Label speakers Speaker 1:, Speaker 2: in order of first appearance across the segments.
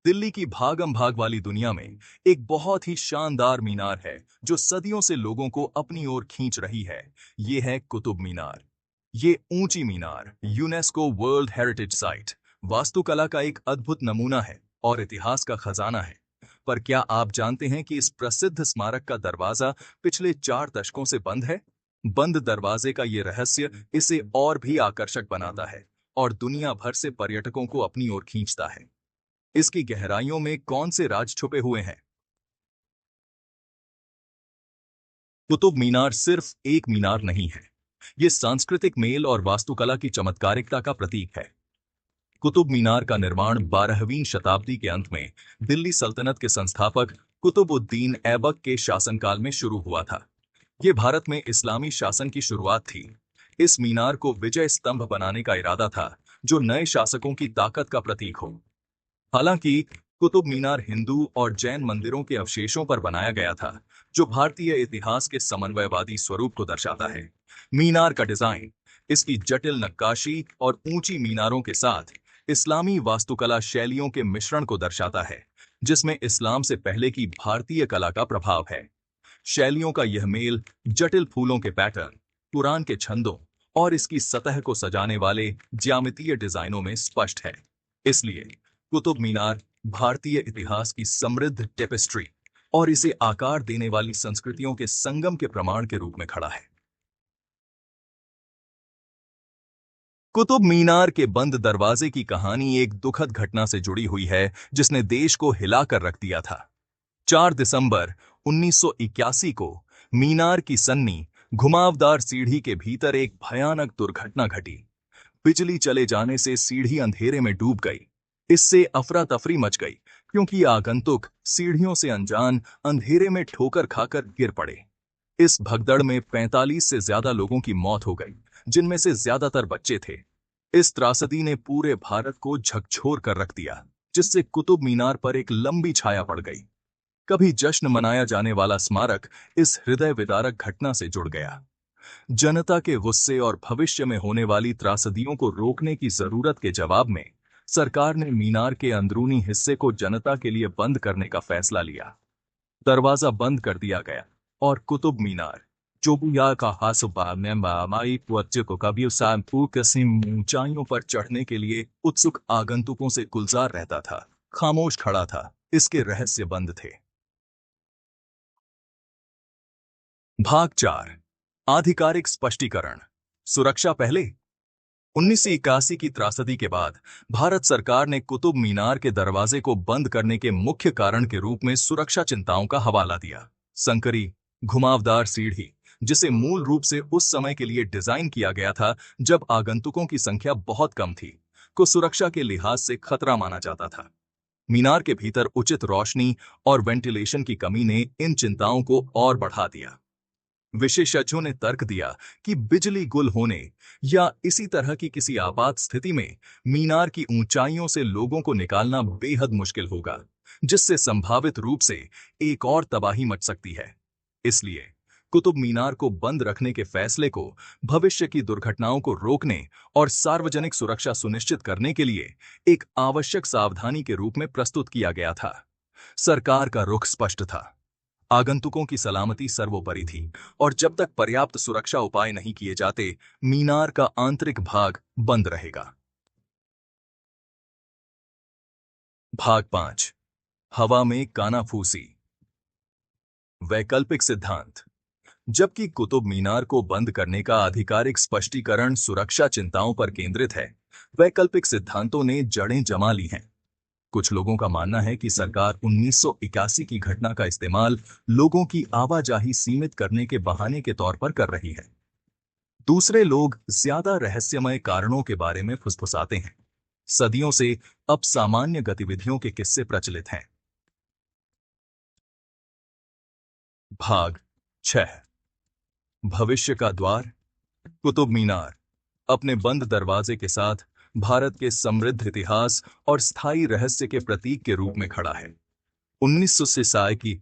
Speaker 1: दिल्ली की भागम भाग वाली दुनिया में एक बहुत ही शानदार मीनार है जो सदियों से लोगों को अपनी ओर खींच रही है। ये है कुतुब मीनार। ये ऊंची मीनार यूनेस्को वर्ल्ड हेरिटेज साइट वास्तुकला का एक अद्भुत नमूना है और इतिहास का खजाना है। पर क्या आप जानते हैं कि इस प्रसिद्ध स्मारक का दरवाजा पिछले 4 दशकों से बंद है? बंद दरवाजे का ये रहस्य इसे और भी आकर्षक बनाता है और दुनिया भर से पर्यटकों को अपनी ओर खींचता है। इसकी गहराइयों में कौन से राज छुपे हुए हैं? कुतुब मीनार सिर्फ एक मीनार नहीं है। ये सांस्कृतिक मेल और वास्तुकला की चमत्कारिकता का प्रतीक है। कुतुब मीनार का निर्माण 12वीं शताब्दी के अंत में दिल्ली सल्तनत के संस्थापक कुतुबुद्दीन ऐबक के शासनकाल में शुरू हुआ था। ये भारत में इस्लामी शासन की शुरुआत थी। इस मीनार को विजय स्तंभ बनाने का इरादा था, जो नए शासकों की ताकत का प्रतीक हो। हालांकि कुतुब मीनार हिंदू और जैन मंदिरों के अवशेषों पर बनाया गया था, जो भारतीय इतिहास के समन्वयवादी स्वरूप को दर्शाता है। मीनार का डिजाइन, इसकी जटिल नक्काशी और ऊंची मीनारों के साथ इस्लामी वास्तुकला शैलियों के मिश्रण को दर्शाता है, जिसमें इस्लाम से पहले की भारतीय कला का प्रभाव है। शैलियों का यह मेल जटिल फूलों के पैटर्न, कुरान के छंदों और इसकी सतह को सजाने वाले ज्यामितीय डिजाइनों में स्पष्ट है। इसलिए कुतुब मीनार भारतीय इतिहास की समृद्ध टेपेस्ट्री और इसे आकार देने वाली संस्कृतियों के संगम के प्रमाण के रूप में खड़ा है। कुतुब मीनार के बंद दरवाजे की कहानी एक दुखद घटना से जुड़ी हुई है, जिसने देश को हिलाकर रख दिया था। 4 दिसंबर 1981 को मीनार की सन्नी घुमावदार सीढ़ी के भीतर एक भयानक दुर्घटना घटी। बिजली चले जाने से सीढ़ी अंधेरे में डूब गई। इससे अफरा तफरी मच गई, क्योंकि आगंतुक सीढ़ियों से अनजान अंधेरे में ठोकर खाकर गिर पड़े। इस भगदड़ में 45 से ज्यादा लोगों की मौत हो गई, जिनमें से ज्यादातर बच्चे थे। इस त्रासदी ने पूरे भारत को झकझोर कर रख दिया, जिससे कुतुब मीनार पर एक लंबी छाया पड़ गई। कभी जश्न मनाया जाने वाला स्मारक इस हृदय विदारक घटना से जुड़ गया। जनता के गुस्से और भविष्य में होने वाली त्रासदियों को रोकने की जरूरत के जवाब में सरकार ने मीनार के अंदरूनी हिस्से को जनता के लिए बंद करने का फैसला लिया। दरवाजा बंद कर दिया गया और कुतुब मीनार, जो बुया का ऊंचाइयों पर चढ़ने के लिए उत्सुक आगंतुकों से गुलजार रहता था, खामोश खड़ा था। इसके रहस्य बंद थे। भाग 4, आधिकारिक स्पष्टीकरण। सुरक्षा पहले। 1981 की त्रासदी के बाद भारत सरकार ने कुतुब मीनार के दरवाजे को बंद करने के मुख्य कारण के रूप में सुरक्षा चिंताओं का हवाला दिया। संकरी घुमावदार सीढ़ी, जिसे मूल रूप से उस समय के लिए डिजाइन किया गया था जब आगंतुकों की संख्या बहुत कम थी, को सुरक्षा के लिहाज से खतरा माना जाता था। मीनार के भीतर उचित रोशनी और वेंटिलेशन की कमी ने इन चिंताओं को और बढ़ा दिया। विशेषज्ञों ने तर्क दिया कि बिजली गुल होने या इसी तरह की किसी आपात स्थिति में मीनार की ऊंचाइयों से लोगों को निकालना बेहद मुश्किल होगा, जिससे संभावित रूप से एक और तबाही मच सकती है। इसलिए कुतुब मीनार को बंद रखने के फैसले को भविष्य की दुर्घटनाओं को रोकने और सार्वजनिक सुरक्षा सुनिश्चित करने के लिए एक आवश्यक सावधानी के रूप में प्रस्तुत किया गया था। सरकार का रुख स्पष्ट था। आगंतुकों की सलामती सर्वोपरि थी और जब तक पर्याप्त सुरक्षा उपाय नहीं किए जाते, मीनार का आंतरिक भाग बंद रहेगा। भाग 5, हवा में कानाफूसी। वैकल्पिक सिद्धांत। जबकि कुतुब मीनार को बंद करने का आधिकारिक स्पष्टीकरण सुरक्षा चिंताओं पर केंद्रित है, वैकल्पिक सिद्धांतों ने जड़ें जमा ली हैं। कुछ लोगों का मानना है कि सरकार 1981 की घटना का इस्तेमाल लोगों की आवाजाही सीमित करने के बहाने के तौर पर कर रही है। दूसरे लोग ज्यादा रहस्यमय कारणों के बारे में फुसफुसाते हैं। सदियों से अब सामान्य गतिविधियों के किस्से प्रचलित हैं। भाग 6, भविष्य का द्वार। कुतुब मीनार अपने बंद दरवाजे के साथ भारत के समृद्ध इतिहास और स्थायी रहस्य के प्रतीक के रूप में खड़ा है। 1900 से साय की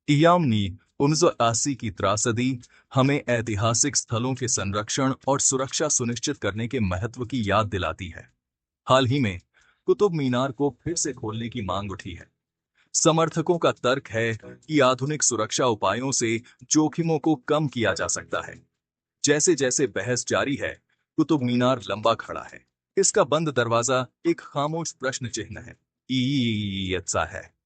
Speaker 1: इयामनी 1980 की त्रासदी हमें ऐतिहासिक स्थलों के संरक्षण और सुरक्षा सुनिश्चित करने के महत्व की याद दिलाती है। हाल ही में कुतुब मीनार को फिर से खोलने की मांग उठी है। समर्थकों का तर्क है कि आधुनिक सुरक्षा उपायों से जोखिमों को कम किया जा सकता है। जैसे जैसे बहस जारी है, कुतुब मीनार लंबा खड़ा है। इसका बंद दरवाजा एक खामोश प्रश्न चिन्ह है। ईसा है।